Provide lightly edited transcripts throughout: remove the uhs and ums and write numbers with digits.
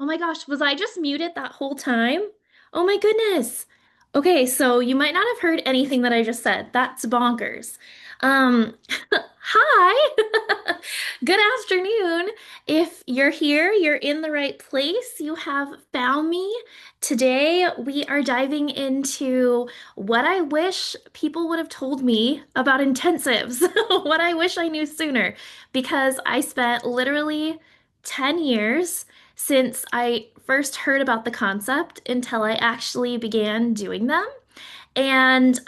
Oh my gosh, was I just muted that whole time? Oh my goodness. Okay, so you might not have heard anything that I just said. That's bonkers. Um, Hi. Good afternoon. If you're here, you're in the right place. You have found me. Today, we are diving into what I wish people would have told me about intensives, what I wish I knew sooner, because I spent literally 10 years since I first heard about the concept until I actually began doing them. And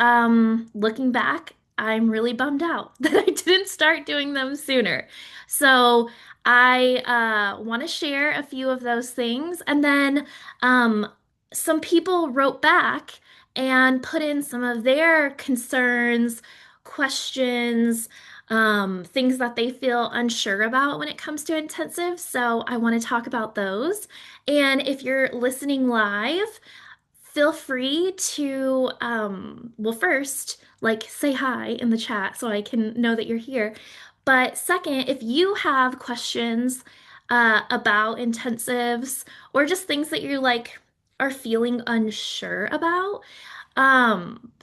looking back, I'm really bummed out that I didn't start doing them sooner. So I want to share a few of those things. And then um, some people wrote back and put in some of their concerns, questions, things that they feel unsure about when it comes to intensive. So I want to talk about those. And if you're listening live, feel free to, well, first, like say hi in the chat so I can know that you're here. But second, if you have questions about intensives or just things that you like are feeling unsure about,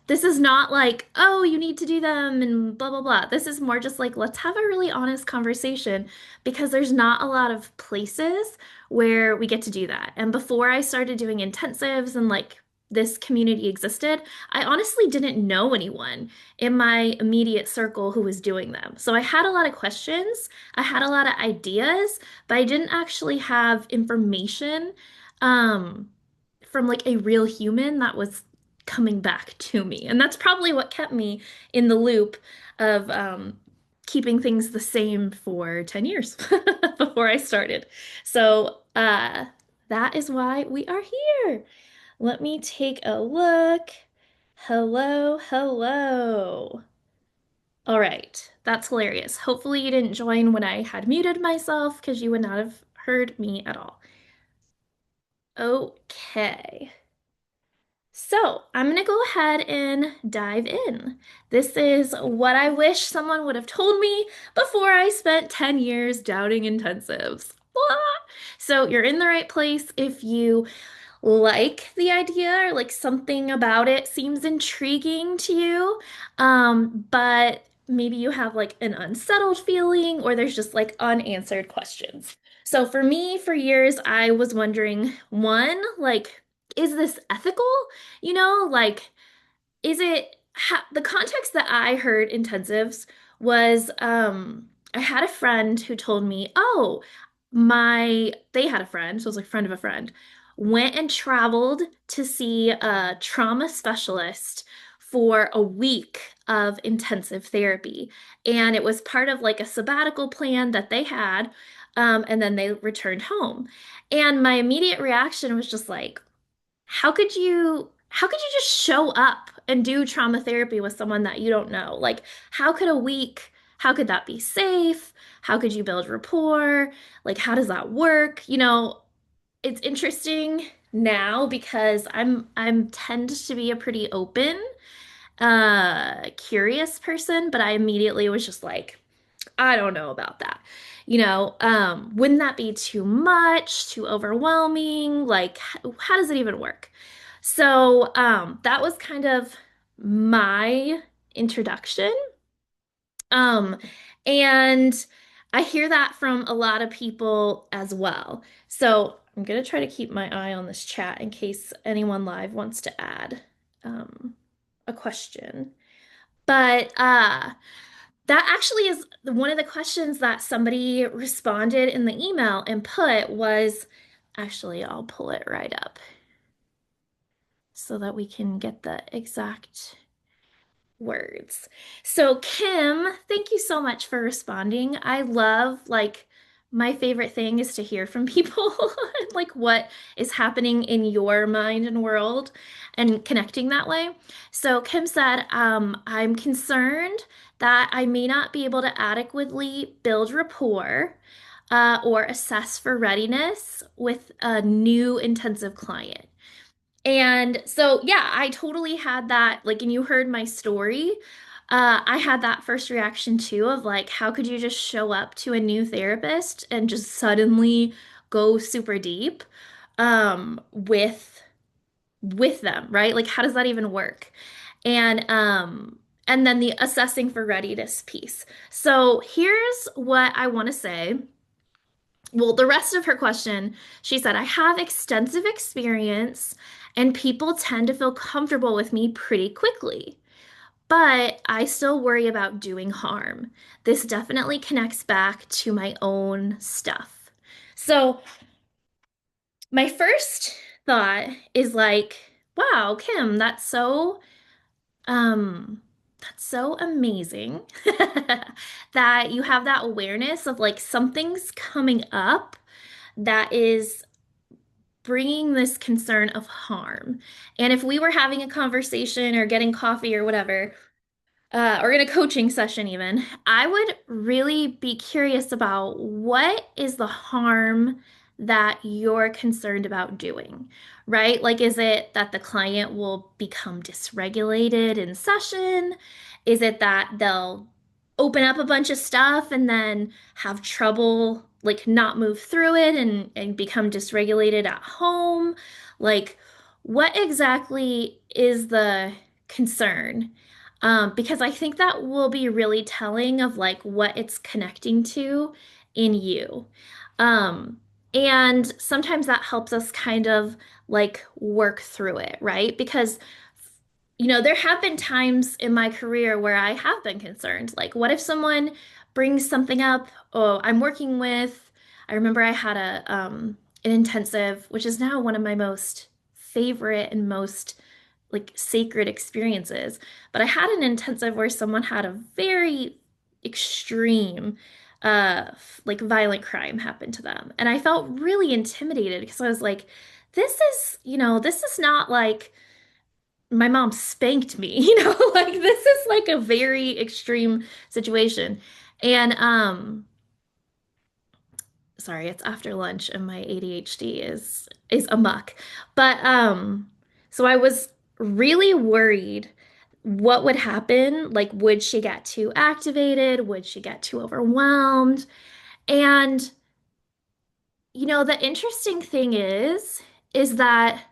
this is not like, oh, you need to do them and blah, blah, blah. This is more just like, let's have a really honest conversation because there's not a lot of places where we get to do that. And before I started doing intensives and like this community existed, I honestly didn't know anyone in my immediate circle who was doing them. So I had a lot of questions, I had a lot of ideas, but I didn't actually have information um, from like a real human that was coming back to me. And that's probably what kept me in the loop of keeping things the same for 10 years before I started. So that is why we are here. Let me take a look. Hello, hello. All right, that's hilarious. Hopefully, you didn't join when I had muted myself because you would not have heard me at all. Okay. So, I'm going to go ahead and dive in. This is what I wish someone would have told me before I spent 10 years doubting intensives. Blah. So, you're in the right place if you like the idea or like something about it seems intriguing to you, but maybe you have like an unsettled feeling or there's just like unanswered questions. So for me, for years, I was wondering, one, like, is this ethical? Like, is it the context that I heard intensives was I had a friend who told me, "Oh, they had a friend, so it was like friend of a friend, went and traveled to see a trauma specialist for a week of intensive therapy. And it was part of like a sabbatical plan that they had, and then they returned home. And my immediate reaction was just like, how could you just show up and do trauma therapy with someone that you don't know? Like, how could that be safe? How could you build rapport? Like, how does that work? It's interesting now because I'm tend to be a pretty open, curious person, but I immediately was just like, I don't know about that. Wouldn't that be too much, too overwhelming? Like, how does it even work? So, that was kind of my introduction. Um, and I hear that from a lot of people as well. So I'm gonna try to keep my eye on this chat in case anyone live wants to add um, a question. But that actually is one of the questions that somebody responded in the email and put was, actually, I'll pull it right up so that we can get the exact words. So, Kim, thank you so much for responding. I love, like, my favorite thing is to hear from people, like what is happening in your mind and world and connecting that way. So, Kim said, I'm concerned that I may not be able to adequately build rapport or assess for readiness with a new intensive client. And so, yeah, I totally had that. Like, and you heard my story. I had that first reaction too of like, how could you just show up to a new therapist and just suddenly go super deep with them, right? Like how does that even work? And then the assessing for readiness piece. So here's what I want to say. Well, the rest of her question, she said, I have extensive experience and people tend to feel comfortable with me pretty quickly, but I still worry about doing harm. This definitely connects back to my own stuff. So, my first thought is like, wow, Kim, um that's so amazing that you have that awareness of like something's coming up that is bringing this concern of harm. And if we were having a conversation or getting coffee or whatever, or in a coaching session even, I would really be curious about what is the harm that you're concerned about doing, right? Like, is it that the client will become dysregulated in session? Is it that they'll open up a bunch of stuff and then have trouble, like not move through it and become dysregulated at home? Like, what exactly is the concern? Because I think that will be really telling of like what it's connecting to in you. Um, and sometimes that helps us kind of like work through it, right? Because, there have been times in my career where I have been concerned. Like, what if someone brings something up? Oh, I'm working with, I remember I had an intensive, which is now one of my most favorite and most like sacred experiences. But I had an intensive where someone had a very extreme, like violent crime happen to them. And I felt really intimidated because I was like, this is not like my mom spanked me, like this is like a very extreme situation. And sorry, it's after lunch and my ADHD is amok. But so I was really worried what would happen. Like, would she get too activated? Would she get too overwhelmed? And the interesting thing is that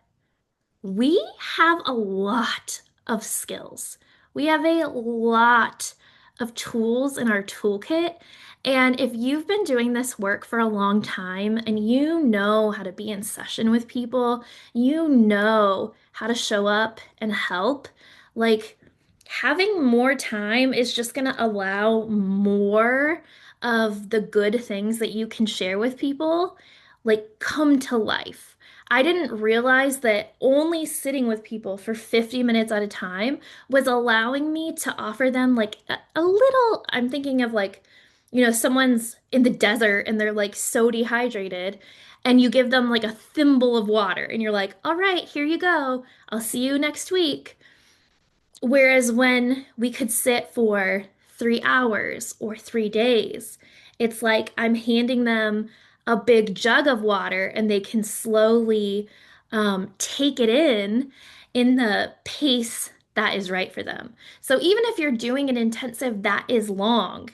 we have a lot of skills. We have a lot of tools in our toolkit. And if you've been doing this work for a long time and you know how to be in session with people, you know how to show up and help, like having more time is just going to allow more of the good things that you can share with people, like come to life. I didn't realize that only sitting with people for 50 minutes at a time was allowing me to offer them like a little, I'm thinking of like, someone's in the desert and they're like so dehydrated, and you give them like a thimble of water and you're like, all right, here you go. I'll see you next week. Whereas when we could sit for 3 hours or 3 days, it's like I'm handing them a big jug of water and they can slowly take it in the pace that is right for them. So even if you're doing an intensive that is long,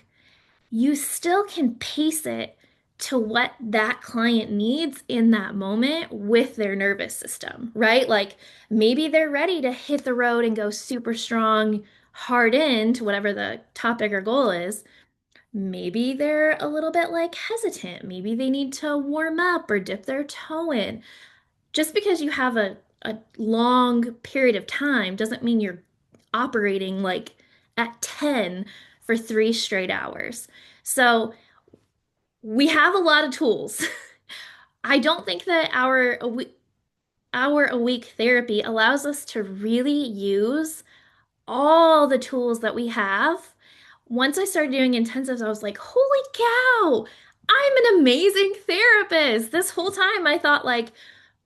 you still can pace it to what that client needs in that moment with their nervous system, right? Like maybe they're ready to hit the road and go super strong, hard in to whatever the topic or goal is. Maybe they're a little bit like hesitant. Maybe they need to warm up or dip their toe in. Just because you have a long period of time doesn't mean you're operating like at 10 for 3 straight hours. So we have a lot of tools. I don't think that hour a week therapy allows us to really use all the tools that we have. Once I started doing intensives, I was like, holy cow, I'm an amazing therapist. This whole time I thought like,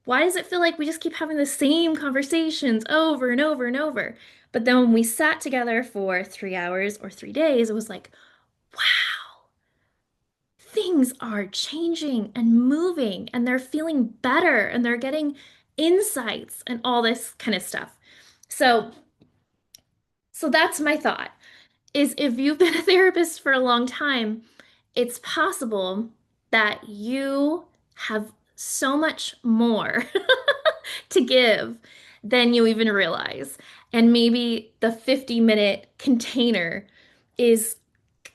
why does it feel like we just keep having the same conversations over and over and over? But then when we sat together for 3 hours or 3 days, it was like, wow, things are changing and moving and they're feeling better and they're getting insights and all this kind of stuff. So, so that's my thought is if you've been a therapist for a long time, it's possible that you have so much more to give than you even realize. And maybe the 50-minute container is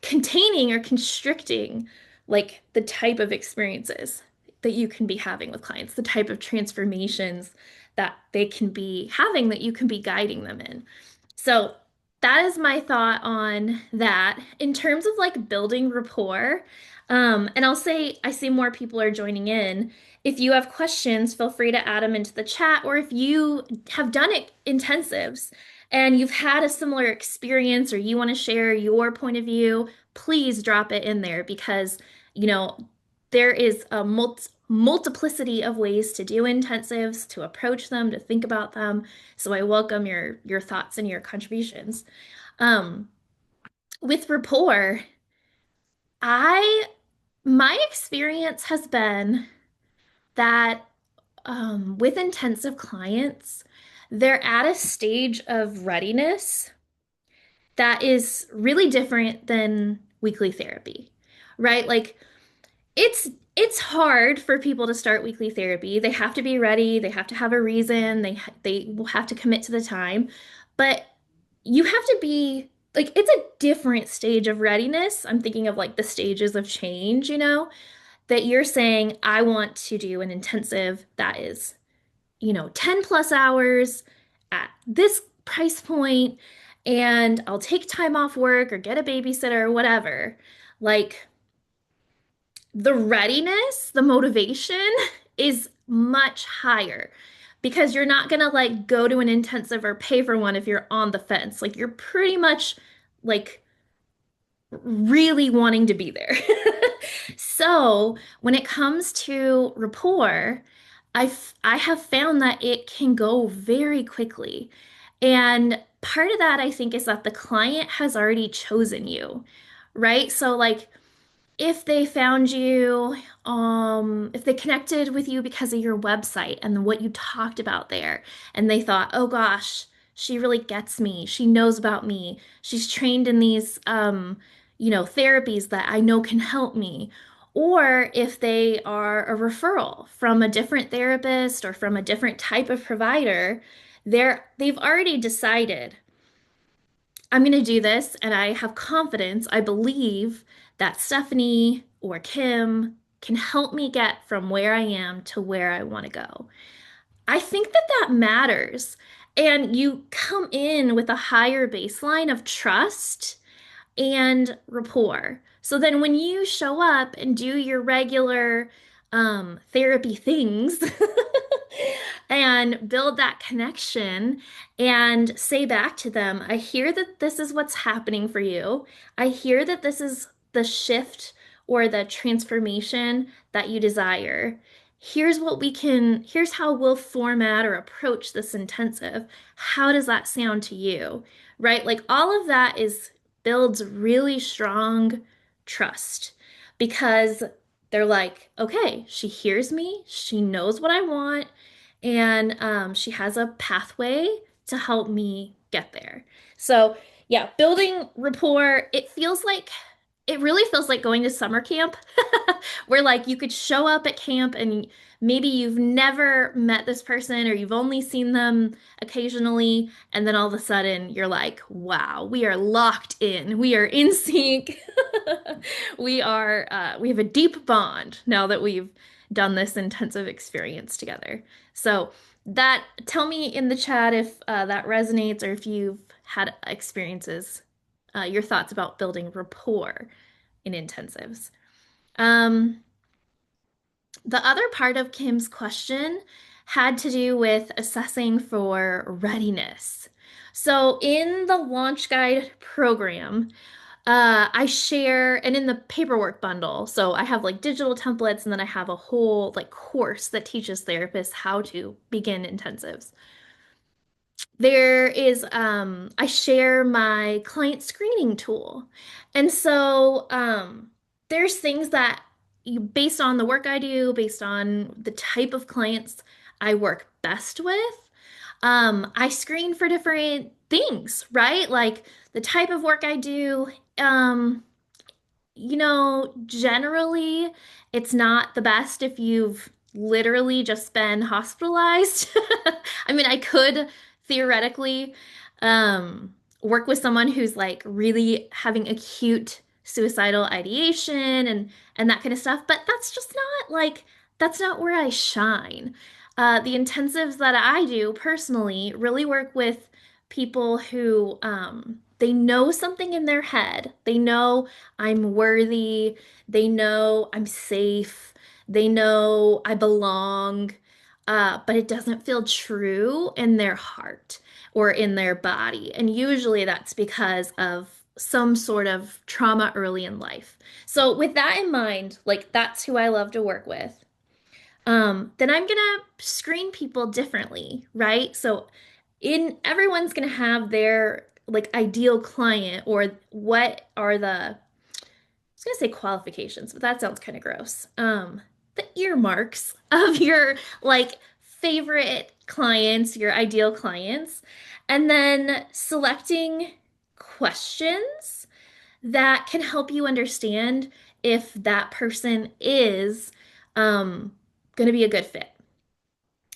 containing or constricting like the type of experiences that you can be having with clients, the type of transformations that they can be having that you can be guiding them in. So that is my thought on that. In terms of like building rapport, and I'll say I see more people are joining in. If you have questions, feel free to add them into the chat, or if you have done it intensives and you've had a similar experience or you want to share your point of view, please drop it in there because, you know, there is a multiplicity of ways to do intensives, to approach them, to think about them. So I welcome your thoughts and your contributions. Um, with rapport, I my experience has been that with intensive clients, they're at a stage of readiness that is really different than weekly therapy, right? Like it's hard for people to start weekly therapy. They have to be ready, they have to have a reason, they will have to commit to the time. But you have to be like it's a different stage of readiness. I'm thinking of like the stages of change, that you're saying I want to do an intensive that is 10 plus hours at this price point, and I'll take time off work or get a babysitter or whatever. Like the readiness, the motivation is much higher because you're not gonna like go to an intensive or pay for one if you're on the fence. Like you're pretty much like really wanting to be there. So when it comes to rapport, I have found that it can go very quickly. And part of that, I think, is that the client has already chosen you, right? So like if they found you, if they connected with you because of your website and what you talked about there, and they thought, oh gosh, she really gets me. She knows about me. She's trained in these, therapies that I know can help me. Or if they are a referral from a different therapist or from a different type of provider, they've already decided I'm going to do this, and I have confidence. I believe that Stephanie or Kim can help me get from where I am to where I want to go. I think that that matters. And you come in with a higher baseline of trust and rapport. So then when you show up and do your regular therapy things and build that connection and say back to them, I hear that this is what's happening for you. I hear that this is the shift or the transformation that you desire. Here's how we'll format or approach this intensive. How does that sound to you? Right? Like all of that is builds really strong trust because they're like, okay, she hears me, she knows what I want, and she has a pathway to help me get there. So, yeah, building rapport, it really feels like going to summer camp where like you could show up at camp and maybe you've never met this person or you've only seen them occasionally, and then all of a sudden you're like, wow, we are locked in. We are in sync. We have a deep bond now that we've done this intensive experience together. So that tell me in the chat if that resonates or if you've had experiences, your thoughts about building rapport in intensives. Um, the other part of Kim's question had to do with assessing for readiness. So in the launch guide program, I share, and in the paperwork bundle, so I have like digital templates, and then I have a whole like course that teaches therapists how to begin intensives. There is, I share my client screening tool. And so, there's things that based on the work I do, based on the type of clients I work best with, I screen for different things, right? Like the type of work I do, generally it's not the best if you've literally just been hospitalized. I mean, I could theoretically um, work with someone who's like really having acute suicidal ideation and that kind of stuff, but that's not where I shine. The intensives that I do personally really work with people who they know something in their head. They know I'm worthy. They know I'm safe. They know I belong. But it doesn't feel true in their heart or in their body. And usually that's because of some sort of trauma early in life. So with that in mind, like that's who I love to work with. Then I'm gonna screen people differently, right? So in everyone's gonna have their like ideal client or what are the I was gonna say qualifications, but that sounds kind of gross. The earmarks of your like favorite clients, your ideal clients, and then selecting questions that can help you understand if that person is um, going to be a good fit.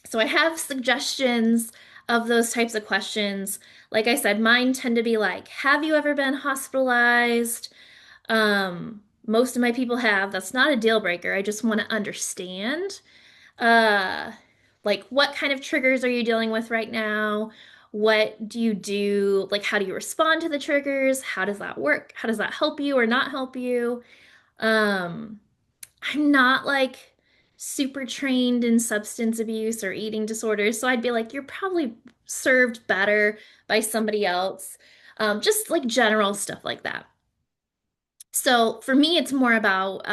So I have suggestions of those types of questions. Like I said, mine tend to be like, have you ever been hospitalized? Most of my people have. That's not a deal breaker. I just want to understand. Uh, like what kind of triggers are you dealing with right now? What do you do? Like, how do you respond to the triggers? How does that work? How does that help you or not help you? Um, I'm not like super trained in substance abuse or eating disorders, so I'd be like, you're probably served better by somebody else. Just like general stuff like that. So for me, it's more about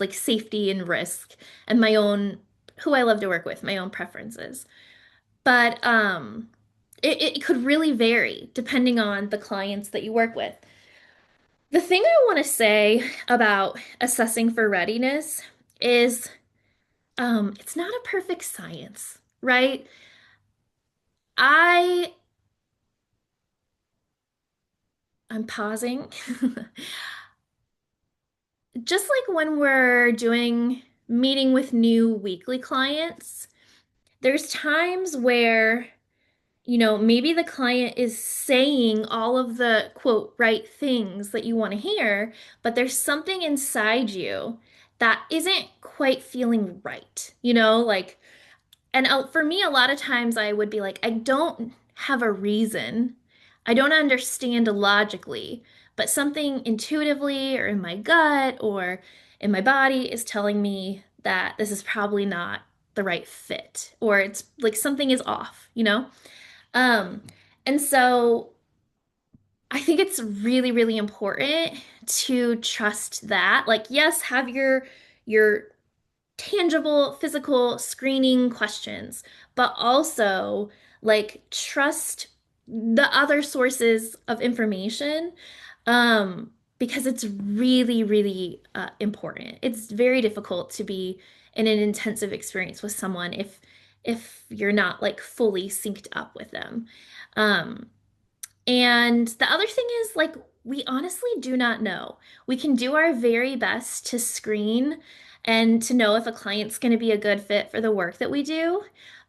like safety and risk and my own who I love to work with, my own preferences. But it could really vary depending on the clients that you work with. The thing I want to say about assessing for readiness is it's not a perfect science, right? I I'm pausing. Just like when we're doing meeting with new weekly clients, there's times where maybe the client is saying all of the quote right things that you want to hear, but there's something inside you that isn't quite feeling right. Like, and for me, a lot of times I would be like, I don't have a reason. I don't understand logically, but something intuitively or in my gut or in my body is telling me that this is probably not the right fit, or it's like something is off. Um, and so I think it's really, really important to trust that. Like, yes, have your tangible physical screening questions, but also like trust the other sources of information because it's really, really important. It's very difficult to be in an intensive experience with someone if you're not like fully synced up with them. Um, and the other thing is, like, we honestly do not know. We can do our very best to screen and to know if a client's going to be a good fit for the work that we do.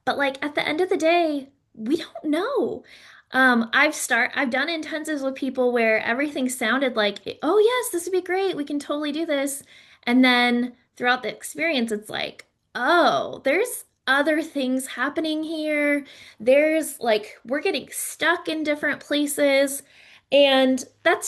But like at the end of the day, we don't know. I've done intensives with people where everything sounded like, oh yes, this would be great. We can totally do this. And then throughout the experience, it's like, oh, there's other things happening here. There's like, we're getting stuck in different places. And that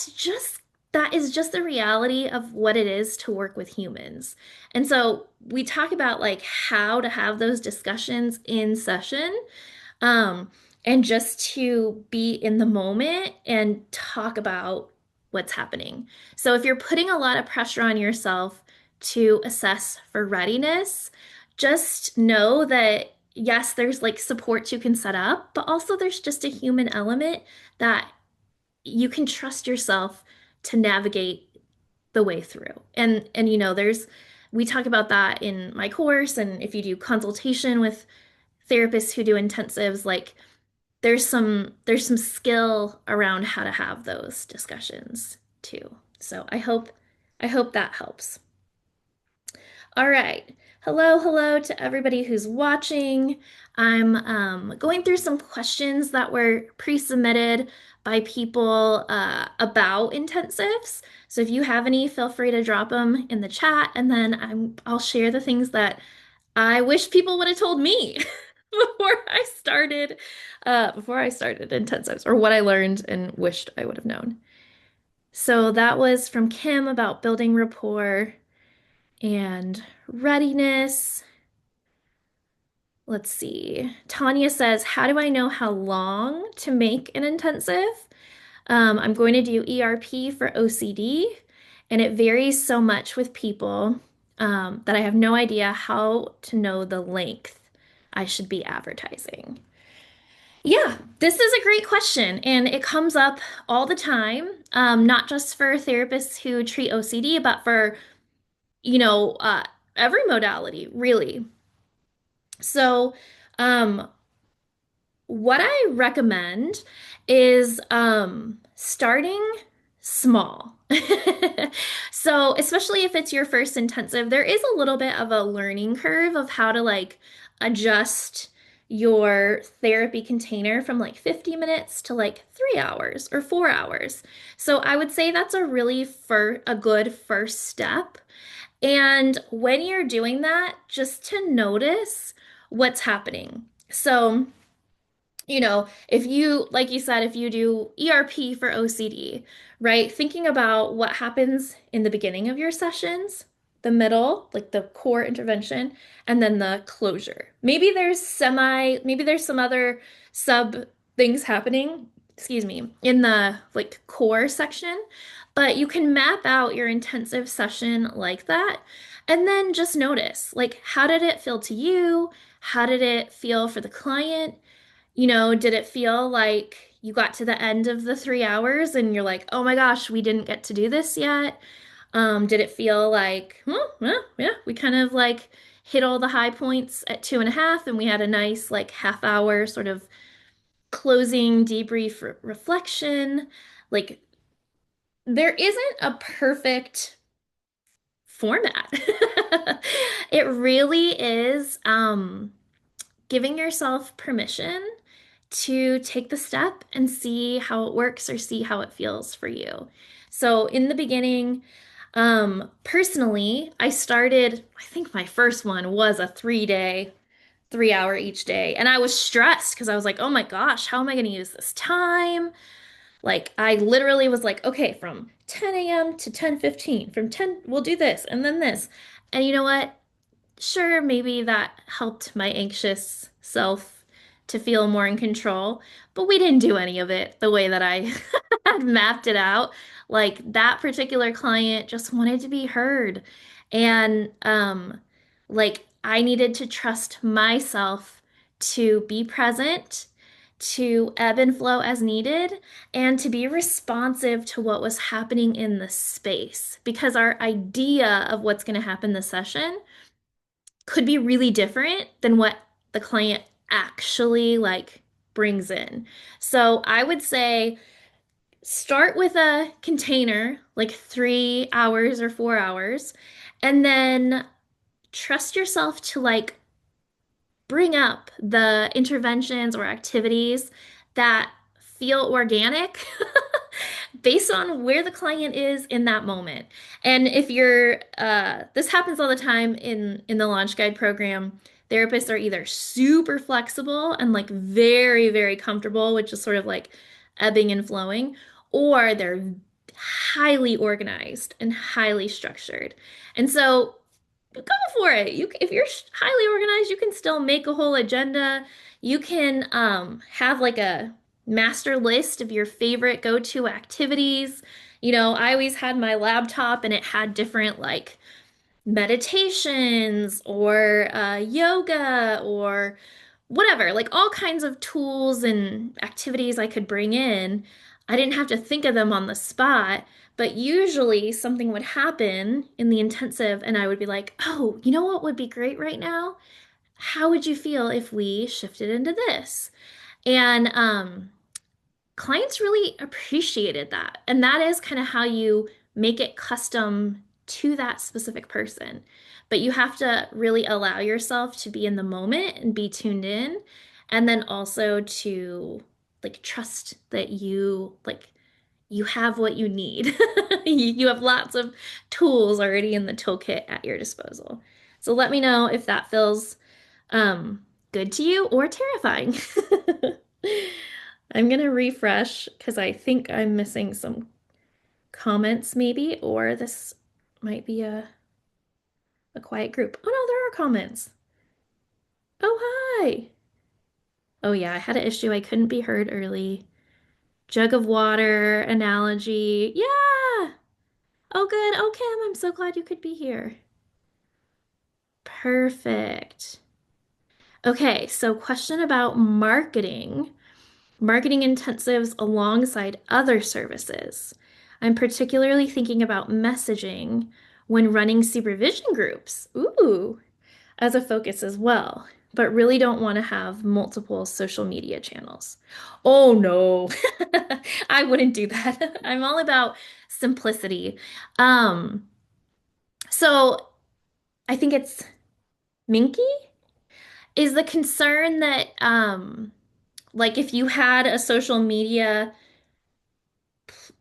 is just the reality of what it is to work with humans. And so we talk about like how to have those discussions in session, um, and just to be in the moment and talk about what's happening. So if you're putting a lot of pressure on yourself to assess for readiness, just know that yes, there's like supports you can set up, but also there's just a human element that you can trust yourself to navigate the way through. And there's we talk about that in my course, and if you do consultation with therapists who do intensives, like there's some skill around how to have those discussions too. So I hope I hope that helps. All right. Hello, hello to everybody who's watching. I'm going through some questions that were pre-submitted by people about intensives. So if you have any, feel free to drop them in the chat, and then I'll share the things that I wish people would have told me before I started intensives, or what I learned and wished I would have known. So that was from Kim about building rapport and readiness. Let's see. Tanya says, how do I know how long to make an intensive? I'm going to do ERP for OCD, and it varies so much with people that I have no idea how to know the length I should be advertising. Yeah, this is a great question, and it comes up all the time, not just for therapists who treat OCD, but for, you know, uh, every modality, really. So, um, what I recommend is starting small. So, especially if it's your first intensive, there is a little bit of a learning curve of how to like adjust your therapy container from like 50 minutes to like 3 hours or 4 hours. So, I would say that's a good first step. And when you're doing that, just to notice what's happening. So, if you, like you said, if you do ERP for OCD, right? Thinking about what happens in the beginning of your sessions, the middle, like the core intervention, and then the closure. Maybe there's some other sub things happening, excuse me, in the like core section, but you can map out your intensive session like that. And then just notice, like, how did it feel to you? How did it feel for the client? Did it feel like you got to the end of the 3 hours and you're like, oh my gosh, we didn't get to do this yet? Did it feel like, yeah, we kind of like hit all the high points at 2.5 and we had a nice like half hour sort of closing debrief reflection? Like, there isn't a perfect format. It really is giving yourself permission to take the step and see how it works or see how it feels for you. So in the beginning, personally, I think my first one was a 3 day, 3 hour each day. And I was stressed because I was like, oh my gosh, how am I going to use this time? Like I literally was like, okay, from 10 a.m. to 10:15, from 10, we'll do this and then this. And you know what? Sure, maybe that helped my anxious self to feel more in control, but we didn't do any of it the way that I had mapped it out. Like that particular client just wanted to be heard. And like I needed to trust myself to be present, to ebb and flow as needed, and to be responsive to what was happening in the space. Because our idea of what's going to happen this session could be really different than what the client actually like brings in. So I would say start with a container, like 3 hours or 4 hours, and then trust yourself to like bring up the interventions or activities that feel organic based on where the client is in that moment. And if you're, this happens all the time in the Launch Guide program. Therapists are either super flexible and like very, very comfortable with just sort of like ebbing and flowing, or they're highly organized and highly structured. And so go for it. If you're highly organized, you can still make a whole agenda. You can have like a master list of your favorite go-to activities. I always had my laptop and it had different like meditations or yoga or whatever, like all kinds of tools and activities I could bring in. I didn't have to think of them on the spot, but usually something would happen in the intensive and I would be like, oh, you know what would be great right now? How would you feel if we shifted into this? And clients really appreciated that. And that is kind of how you make it custom to that specific person. But you have to really allow yourself to be in the moment and be tuned in, and then also to like trust that you have what you need. You have lots of tools already in the toolkit at your disposal. So let me know if that feels good to you or terrifying. I'm gonna refresh because I think I'm missing some comments maybe, or this might be a quiet group. Oh no, there are comments. Oh, hi. Oh yeah, I had an issue. I couldn't be heard early. Jug of water analogy. Yeah. Oh, good. Oh, Kim, I'm so glad you could be here. Perfect. Okay, so question about marketing intensives alongside other services. I'm particularly thinking about messaging when running supervision groups. Ooh, as a focus as well, but really don't want to have multiple social media channels. Oh no, I wouldn't do that. I'm all about simplicity. Um, so I think it's Minky is the concern that like if you had a social media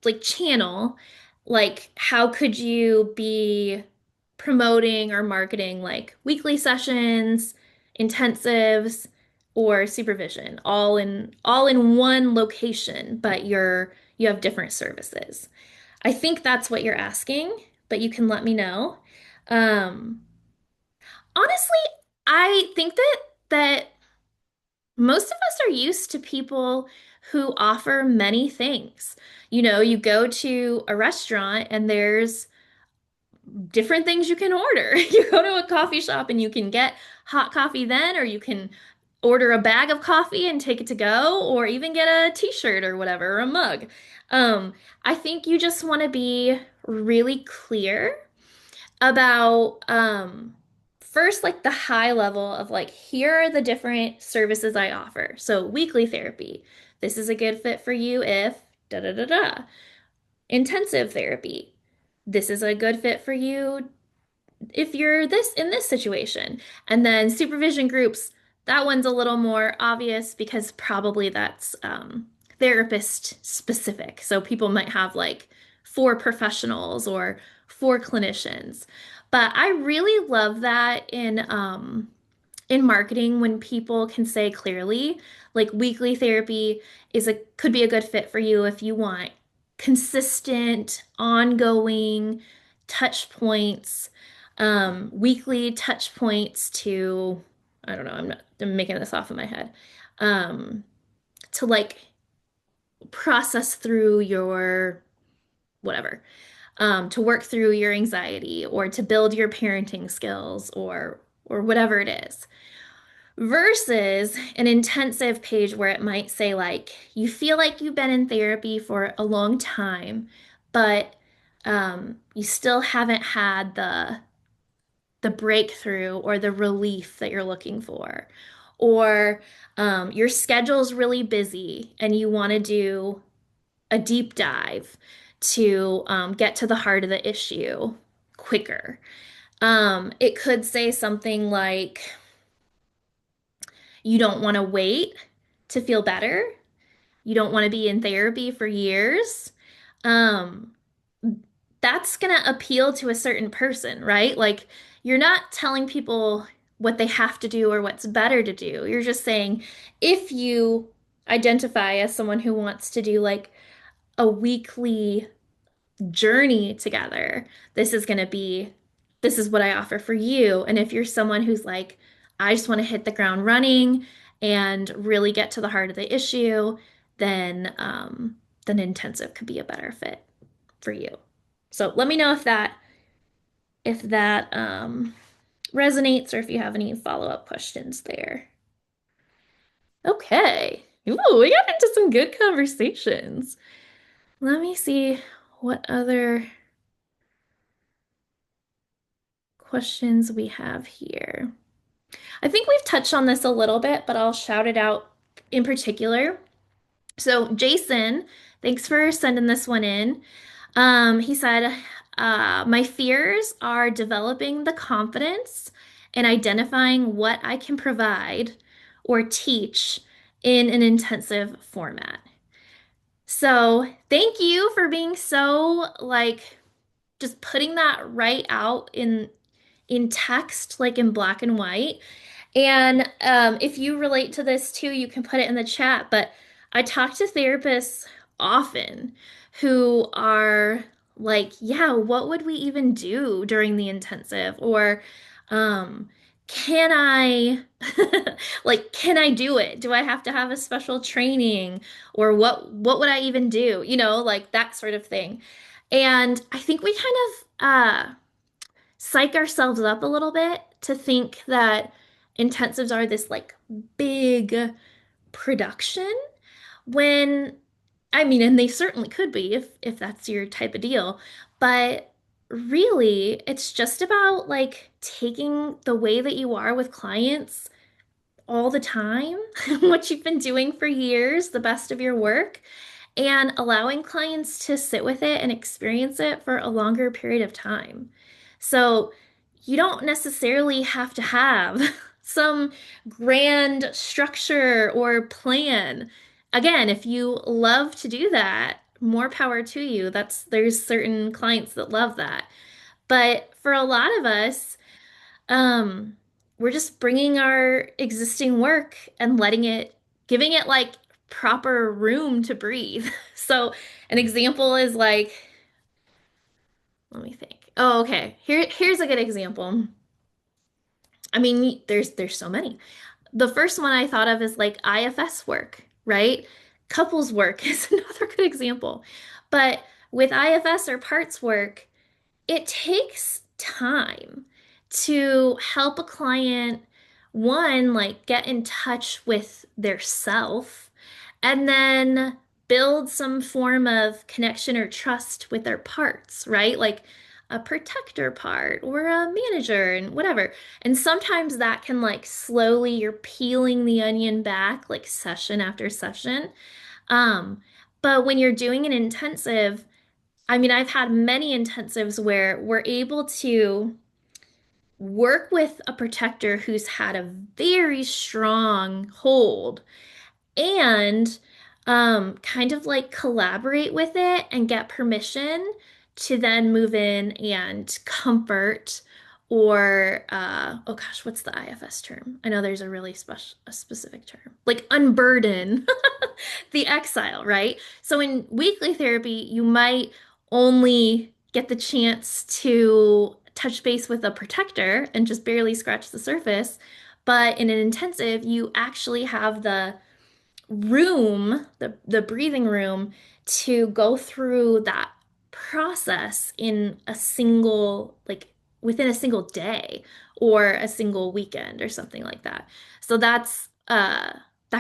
like channel, like how could you be promoting or marketing like weekly sessions, intensives, or supervision all in one location, but you have different services. I think that's what you're asking, but you can let me know. Um, Honestly, I think that most of us are used to people who offer many things. You know, you go to a restaurant and there's different things you can order. You go to a coffee shop and you can get hot coffee then, or you can order a bag of coffee and take it to go, or even get a t-shirt or whatever, or a mug. Um, I think you just want to be really clear about first like the high level of like here are the different services I offer. So weekly therapy. This is a good fit for you if da da da da. Intensive therapy. This is a good fit for you if you're this in this situation. And then supervision groups, that one's a little more obvious because probably that's therapist specific. So people might have like four professionals or four clinicians. But I really love that in marketing when people can say clearly, like weekly therapy could be a good fit for you if you want consistent, ongoing touch points, weekly touch points to, I don't know, I'm making this off in my head, um, to like process through your whatever, to work through your anxiety or to build your parenting skills or whatever it is versus an intensive page where it might say like you feel like you've been in therapy for a long time, but you still haven't had the breakthrough or the relief that you're looking for, or your schedule's really busy and you want to do a deep dive to get to the heart of the issue quicker. It could say something like you don't want to wait to feel better. You don't want to be in therapy for years. Um, that's going to appeal to a certain person, right? Like you're not telling people what they have to do or what's better to do. You're just saying if you identify as someone who wants to do like a weekly journey together, this is going to be, this is what I offer for you. And if you're someone who's like, I just want to hit the ground running and really get to the heart of the issue, then intensive could be a better fit for you. So let me know if that resonates or if you have any follow-up questions there. Okay. Ooh, we got into some good conversations. Let me see what other questions we have here. I think we've touched on this a little bit, but I'll shout it out in particular. So, Jason, thanks for sending this one in. He said, my fears are developing the confidence and identifying what I can provide or teach in an intensive format. So, thank you for being so like just putting that right out in text, like in black and white. And if you relate to this too, you can put it in the chat. But I talk to therapists often who are like, yeah, what would we even do during the intensive? Or um, can I, like, can I do it? Do I have to have a special training? Or what would I even do? Like that sort of thing. And I think we kind of psych ourselves up a little bit to think that intensives are this like big production when I mean, and they certainly could be if that's your type of deal, but really it's just about like taking the way that you are with clients all the time, what you've been doing for years, the best of your work, and allowing clients to sit with it and experience it for a longer period of time. So you don't necessarily have to have some grand structure or plan. Again, if you love to do that, more power to you. There's certain clients that love that. But for a lot of us, um, we're just bringing our existing work and giving it like proper room to breathe. So an example is like, let me think. Oh, okay. Here's a good example. I mean, there's so many. The first one I thought of is like IFS work, right? Couples work is another good example. But with IFS or parts work, it takes time to help a client, one, like get in touch with their self, and then build some form of connection or trust with their parts, right? Like a protector part or a manager and whatever. And sometimes that can like slowly, you're peeling the onion back, like session after session. Um, but when you're doing an intensive, I mean, I've had many intensives where we're able to work with a protector who's had a very strong hold and kind of like collaborate with it and get permission to then move in and comfort or oh gosh, what's the IFS term? I know there's a really a specific term, like unburden the exile, right? So in weekly therapy, you might only get the chance to touch base with a protector and just barely scratch the surface. But in an intensive, you actually have the breathing room to go through that process in a single, like within a single day or a single weekend or something like that. So that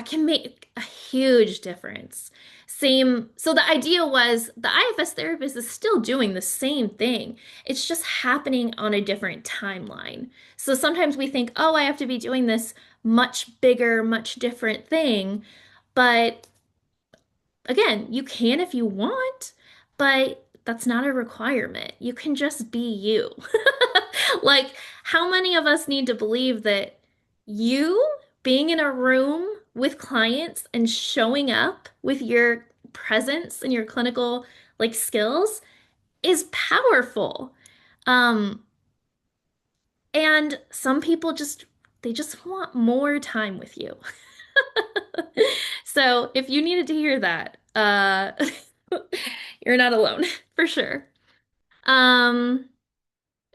can make a huge difference. So the idea was the IFS therapist is still doing the same thing. It's just happening on a different timeline. So sometimes we think, oh, I have to be doing this much bigger, much different thing. But again, you can if you want, but that's not a requirement. You can just be you. Like, how many of us need to believe that you being in a room with clients and showing up with your presence and your clinical like skills is powerful. Um, and some people they just want more time with you. So if you needed to hear that, you're not alone for sure. Um,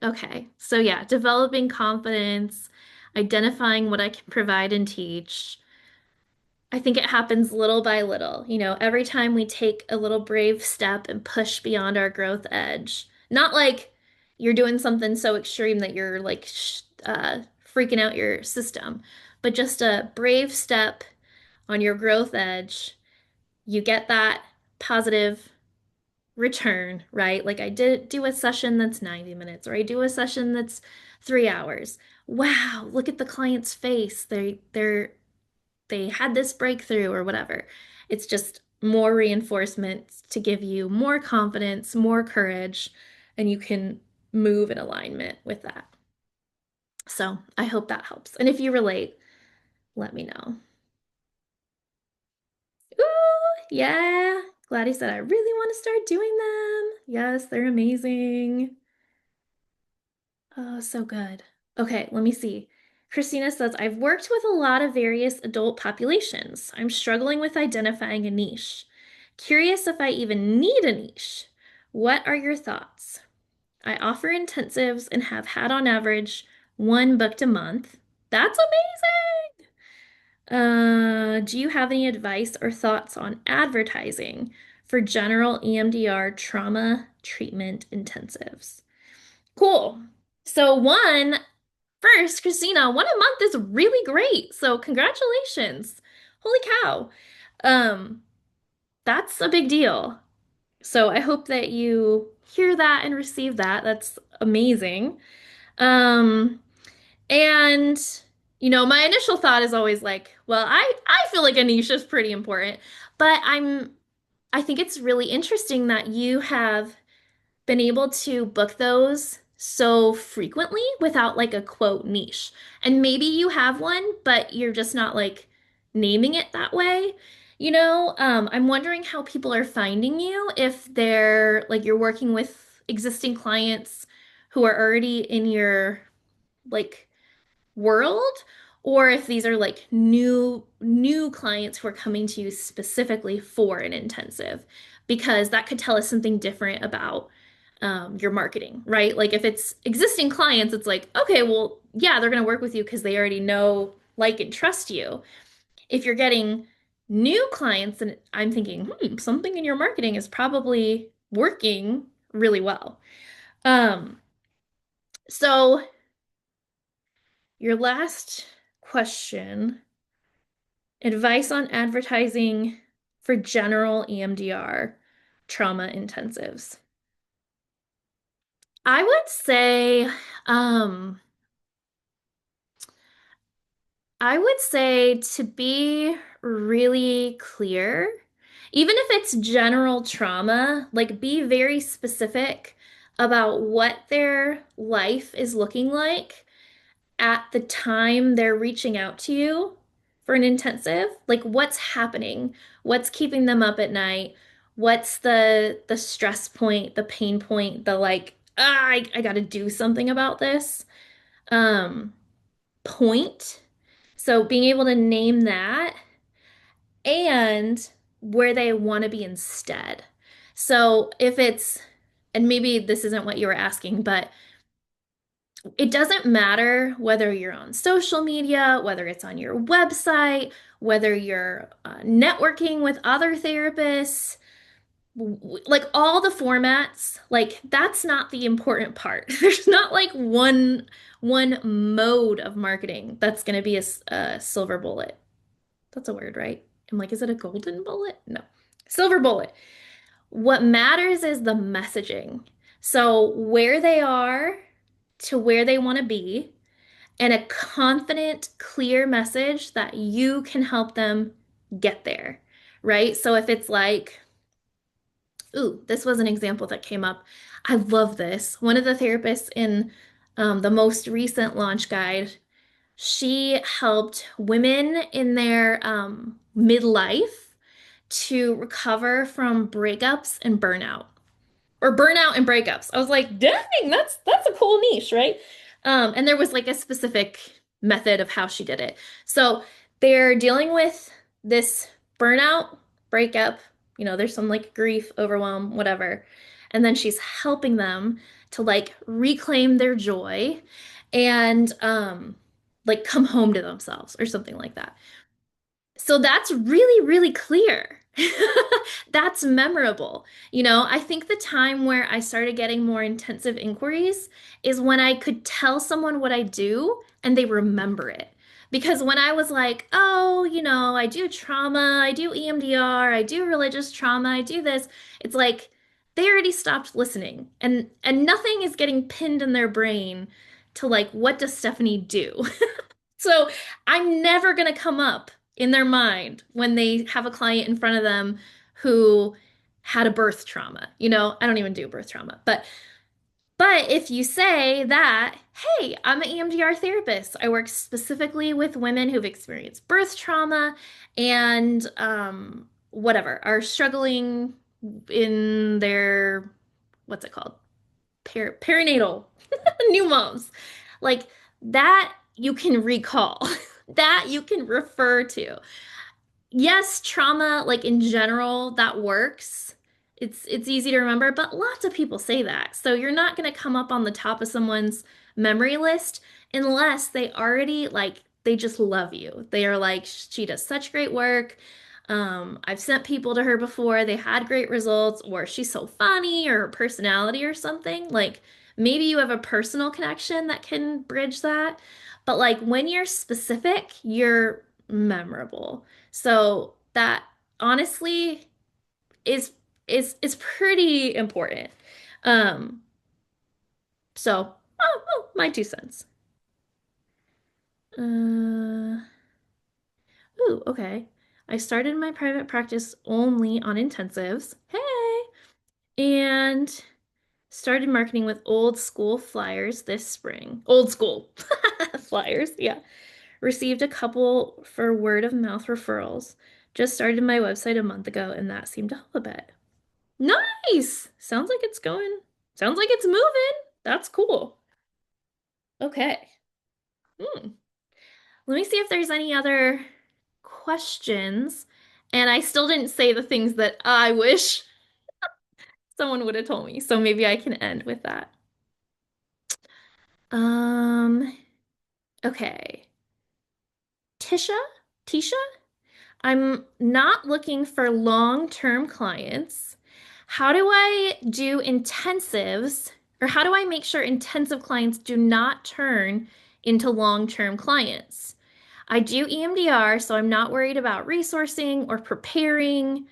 okay. So yeah, developing confidence, identifying what I can provide and teach. I think it happens little by little. Every time we take a little brave step and push beyond our growth edge. Not like you're doing something so extreme that you're like freaking out your system, but just a brave step on your growth edge, you get that positive return, right? Like I did do a session that's 90 minutes, or I do a session that's 3 hours. Wow, look at the client's face. They had this breakthrough or whatever. It's just more reinforcements to give you more confidence, more courage, and you can move in alignment with that. So I hope that helps. And if you relate, let me know. Ooh, yeah. Glad he said I really want to start doing them. Yes, they're amazing. Oh, so good. Okay, let me see. Christina says, I've worked with a lot of various adult populations. I'm struggling with identifying a niche. Curious if I even need a niche. What are your thoughts? I offer intensives and have had on average one booked a month. That's amazing. Do you have any advice or thoughts on advertising for general EMDR trauma treatment intensives? Cool. So first, Christina, one a month is really great. So congratulations. Holy cow. Um, that's a big deal. So I hope that you hear that and receive that. That's amazing. Um, and my initial thought is always like, well, I feel like a niche is pretty important, but I think it's really interesting that you have been able to book those so frequently without like a quote niche. And maybe you have one, but you're just not like naming it that way. I'm wondering how people are finding you if they're like you're working with existing clients who are already in your like world or if these are like new clients who are coming to you specifically for an intensive because that could tell us something different about your marketing, right? Like if it's existing clients, it's like, okay, well, yeah, they're going to work with you because they already know, like, and trust you. If you're getting new clients, and I'm thinking, something in your marketing is probably working really well. Um, so your last question, advice on advertising for general EMDR trauma intensives. I would say, um, I would say to be really clear, even if it's general trauma, like be very specific about what their life is looking like at the time they're reaching out to you for an intensive, like what's happening, what's keeping them up at night, what's the stress point, the pain point, the like, I got to do something about this um point. So being able to name that and where they want to be instead. So if it's, and maybe this isn't what you were asking, but it doesn't matter whether you're on social media, whether it's on your website, whether you're networking with other therapists, like all the formats, like that's not the important part. There's not like one mode of marketing that's going to be a silver bullet. That's a word, right? I'm like, is it a golden bullet? No. Silver bullet. What matters is the messaging. So where they are to where they want to be and a confident, clear message that you can help them get there, right? So if it's like, ooh, this was an example that came up. I love this. One of the therapists in the most recent launch guide, she helped women in their midlife to recover from breakups and burnout or burnout and breakups. I was like, dang, that's a cool niche, right? And there was like a specific method of how she did it. So they're dealing with this burnout, breakup, there's some like grief, overwhelm, whatever. And then she's helping them to like reclaim their joy and like come home to themselves or something like that. So that's really, really clear. That's memorable. I think the time where I started getting more intensive inquiries is when I could tell someone what I do and they remember it. Because when I was like, oh, I do trauma, I do EMDR, I do religious trauma, I do this, it's like they already stopped listening and nothing is getting pinned in their brain to like, what does Stephanie do? So I'm never going to come up in their mind when they have a client in front of them who had a birth trauma. I don't even do birth trauma, but if you say that, hey, I'm an EMDR therapist, I work specifically with women who've experienced birth trauma and whatever, are struggling in their, what's it called? Perinatal, new moms. Like that you can recall, that you can refer to. Yes, trauma, like in general, that works. It's easy to remember, but lots of people say that. So you're not going to come up on the top of someone's memory list unless they already like they just love you. They are like, she does such great work. I've sent people to her before, they had great results, or she's so funny, or her personality or something. Like maybe you have a personal connection that can bridge that. But like when you're specific, you're memorable. So that honestly is is pretty important. Um, my 2 cents. Uh, okay. I started my private practice only on intensives. Hey! And started marketing with old school flyers this spring. Old school flyers, yeah. Received a couple for word of mouth referrals. Just started my website a month ago, and that seemed to help a bit. Nice! Sounds like it's moving. That's cool. Okay. Hmm. Let me see if there's any other questions. And I still didn't say the things that I wish someone would have told me. So maybe I can end with that. Um, okay. Tisha? Tisha? I'm not looking for long-term clients. How do I do intensives, or how do I make sure intensive clients do not turn into long-term clients? I do EMDR, so I'm not worried about resourcing or preparing.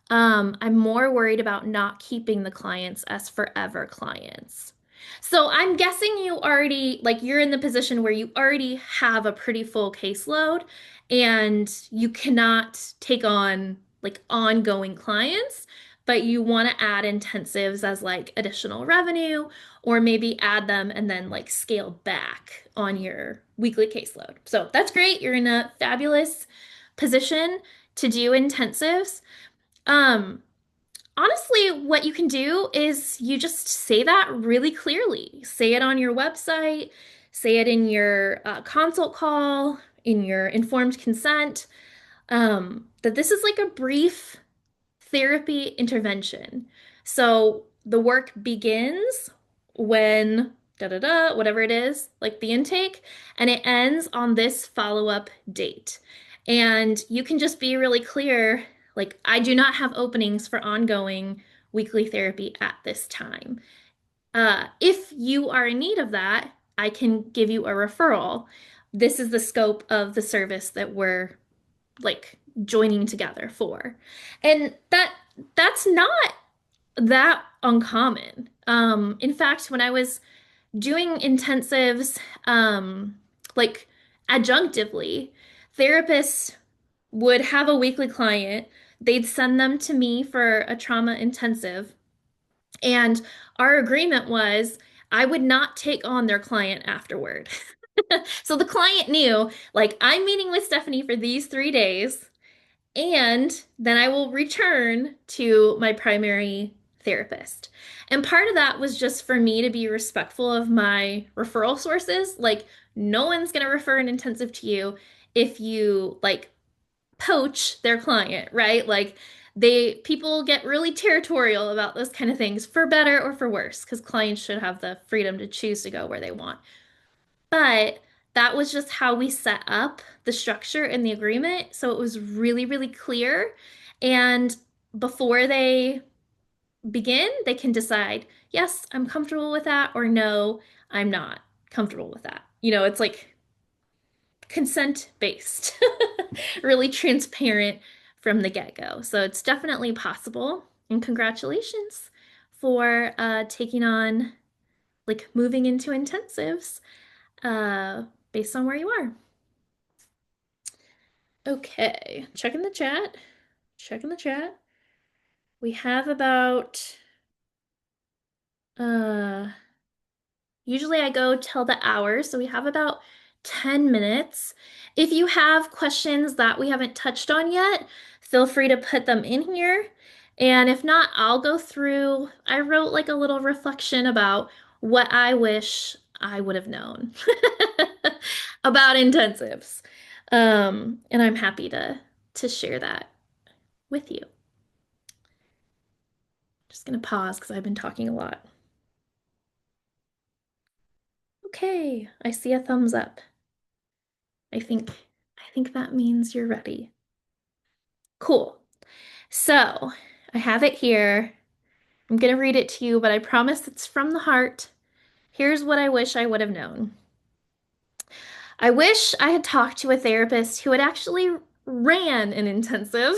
I'm more worried about not keeping the clients as forever clients. So I'm guessing you're in the position where you already have a pretty full caseload and you cannot take on like ongoing clients, but you want to add intensives as like additional revenue or maybe add them and then like scale back on your weekly caseload. So that's great. You're in a fabulous position to do intensives. Um, Honestly, what you can do is you just say that really clearly. Say it on your website, say it in your consult call, in your informed consent, that this is like a brief therapy intervention. So the work begins when da da da, whatever it is, like the intake, and it ends on this follow-up date. And you can just be really clear, like, I do not have openings for ongoing weekly therapy at this time. If you are in need of that, I can give you a referral. This is the scope of the service that we're like joining together for. And that's not that uncommon. In fact, when I was doing intensives, like adjunctively, therapists would have a weekly client. They'd send them to me for a trauma intensive. And our agreement was I would not take on their client afterward. So the client knew, like, I'm meeting with Stephanie for these 3 days. And then I will return to my primary therapist. And part of that was just for me to be respectful of my referral sources. Like, no one's going to refer an intensive to you if you like poach their client, right? Like, people get really territorial about those kind of things for better or for worse, because clients should have the freedom to choose to go where they want. But that was just how we set up the structure in the agreement. So it was really, really clear. And before they begin, they can decide, yes, I'm comfortable with that, or no, I'm not comfortable with that. It's like consent based, really transparent from the get-go. So it's definitely possible. And congratulations for taking on, like, moving into intensives uh, based on where you are. Okay, checking the chat. Checking the chat. We have about uh usually I go till the hour, so we have about 10 minutes. If you have questions that we haven't touched on yet, feel free to put them in here. And if not, I'll go through. I wrote like a little reflection about what I wish I would have known about intensives. And I'm happy to share that with you. Just gonna pause because I've been talking a lot. Okay, I see a thumbs up. I think I think that means you're ready. Cool. So, I have it here. I'm going to read it to you, but I promise it's from the heart. Here's what I wish I would have known. I wish I had talked to a therapist who had actually ran an intensive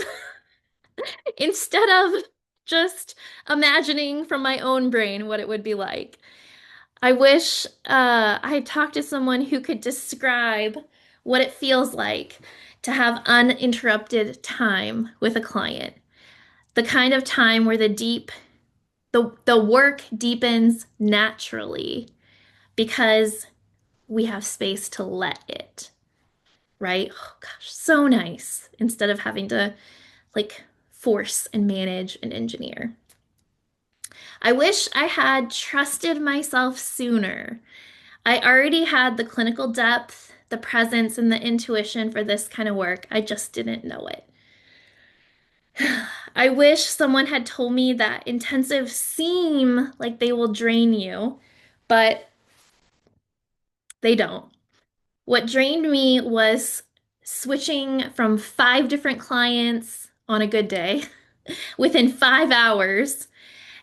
instead of just imagining from my own brain what it would be like. I wish I had talked to someone who could describe what it feels like to have uninterrupted time with a client. The kind of time where the work deepens naturally because we have space to let it, right? Oh gosh, so nice instead of having to like force and manage and engineer. I wish I had trusted myself sooner. I already had the clinical depth, the presence, and the intuition for this kind of work. I just didn't know it. I wish someone had told me that intensives seem like they will drain you, but they don't. What drained me was switching from 5 different clients on a good day within 5 hours.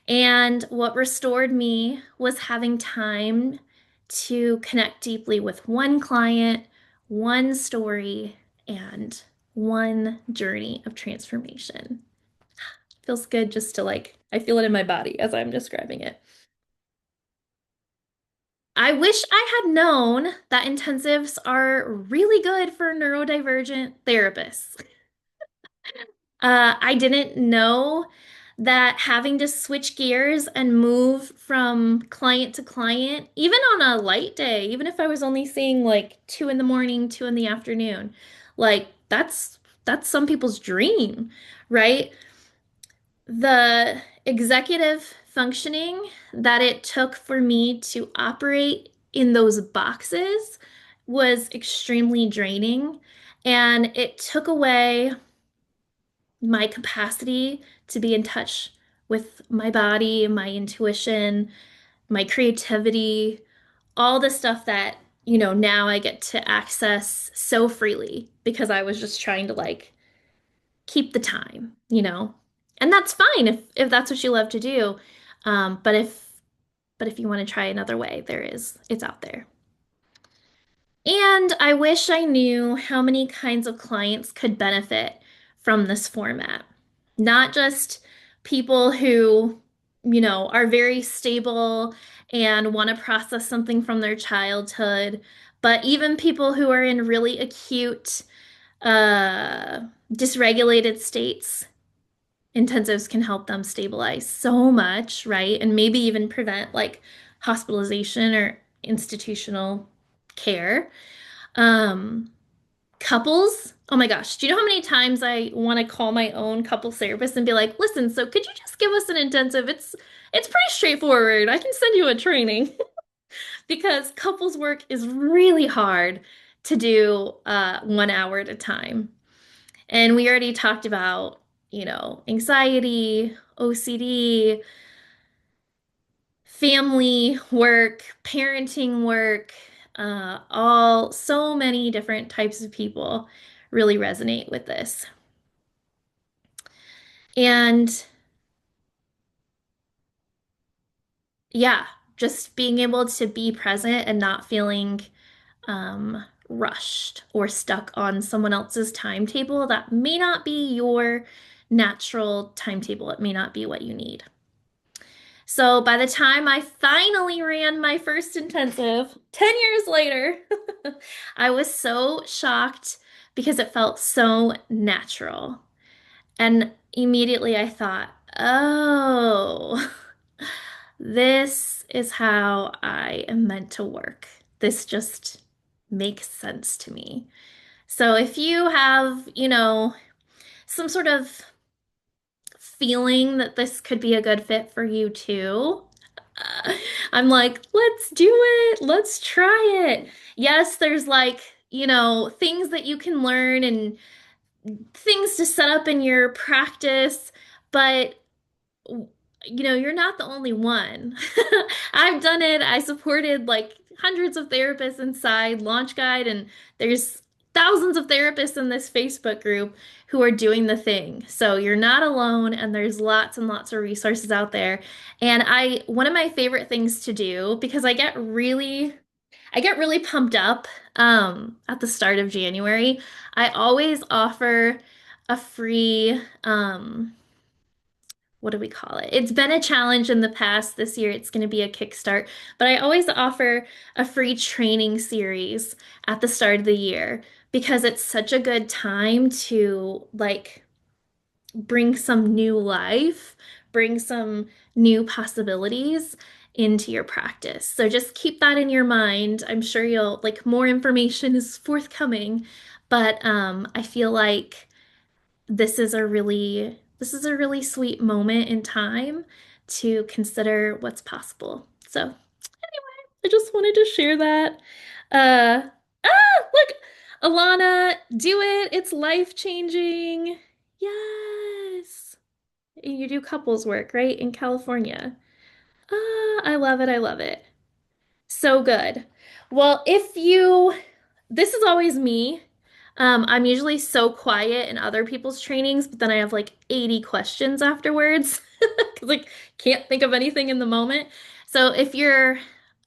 And what restored me was having time to connect deeply with one client, one story, and one journey of transformation. Feels good just to like, I feel it in my body as I'm describing it. I wish I had known that intensives are really good for neurodivergent therapists. I didn't know that having to switch gears and move from client to client, even on a light day, even if I was only seeing like 2 in the morning, 2 in the afternoon, like that's some people's dream, right? The executive functioning that it took for me to operate in those boxes was extremely draining, and it took away my capacity to be in touch with my body, my intuition, my creativity, all the stuff that, now I get to access so freely because I was just trying to like keep the time. And that's fine if that's what you love to do. But if you want to try another way, it's out there. And I wish I knew how many kinds of clients could benefit from this format. Not just people who, are very stable and want to process something from their childhood, but even people who are in really acute, uh, dysregulated states. Intensives can help them stabilize so much, right? And maybe even prevent like hospitalization or institutional care. Um, Couples, oh my gosh, do you know how many times I want to call my own couples therapist and be like, listen, so could you just give us an intensive? It's pretty straightforward. I can send you a training because couples work is really hard to do 1 hour at a time. And we already talked about, anxiety, OCD, family work, parenting work, all so many different types of people really resonate with this. And yeah, just being able to be present and not feeling rushed or stuck on someone else's timetable that may not be your natural timetable. It may not be what you need. So by the time I finally ran my first intensive, 10 years later, I was so shocked because it felt so natural. And immediately I thought, Oh, this is how I am meant to work. This just makes sense to me. So if you have, some sort of feeling that this could be a good fit for you too, uh, I'm like, let's do it. Let's try it. Yes, there's like, things that you can learn and things to set up in your practice, but you're not the only one. I've done it. I supported like hundreds of therapists inside Launch Guide, and there's thousands of therapists in this Facebook group who are doing the thing. So you're not alone, and there's lots and lots of resources out there. And one of my favorite things to do, because I get really pumped up at the start of January. I always offer a free what do we call it? It's been a challenge in the past. This year it's going to be a kickstart, but I always offer a free training series at the start of the year because it's such a good time to like bring some new life, bring some new possibilities into your practice. So just keep that in your mind. I'm sure you'll like more information is forthcoming, but I feel like this is a really sweet moment in time to consider what's possible. So anyway, I just wanted to share that. Look, Alana, do it. It's life-changing. Yes. You do couples work, right? In California. I love it. I love it. So good. Well, this is always me. I'm usually so quiet in other people's trainings, but then I have like 80 questions afterwards because like can't think of anything in the moment. So if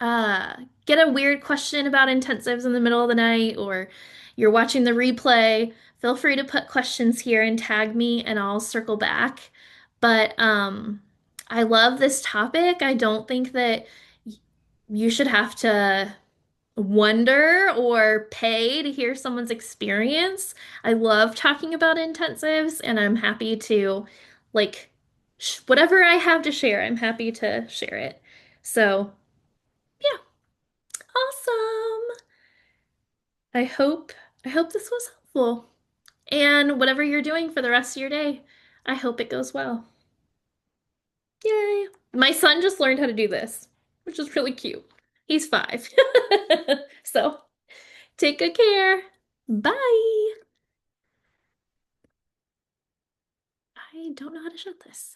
uh get a weird question about intensives in the middle of the night or you're watching the replay, feel free to put questions here and tag me and I'll circle back. But I love this topic. I don't think that you should have to wonder or pay to hear someone's experience. I love talking about intensives and I'm happy to like whatever I have to share, I'm happy to share it. So, yeah, awesome. I hope I hope this was helpful. And whatever you're doing for the rest of your day, I hope it goes well. Yay. My son just learned how to do this, which is really cute. He's 5. So, take good care. Bye. I don't know how to shut this.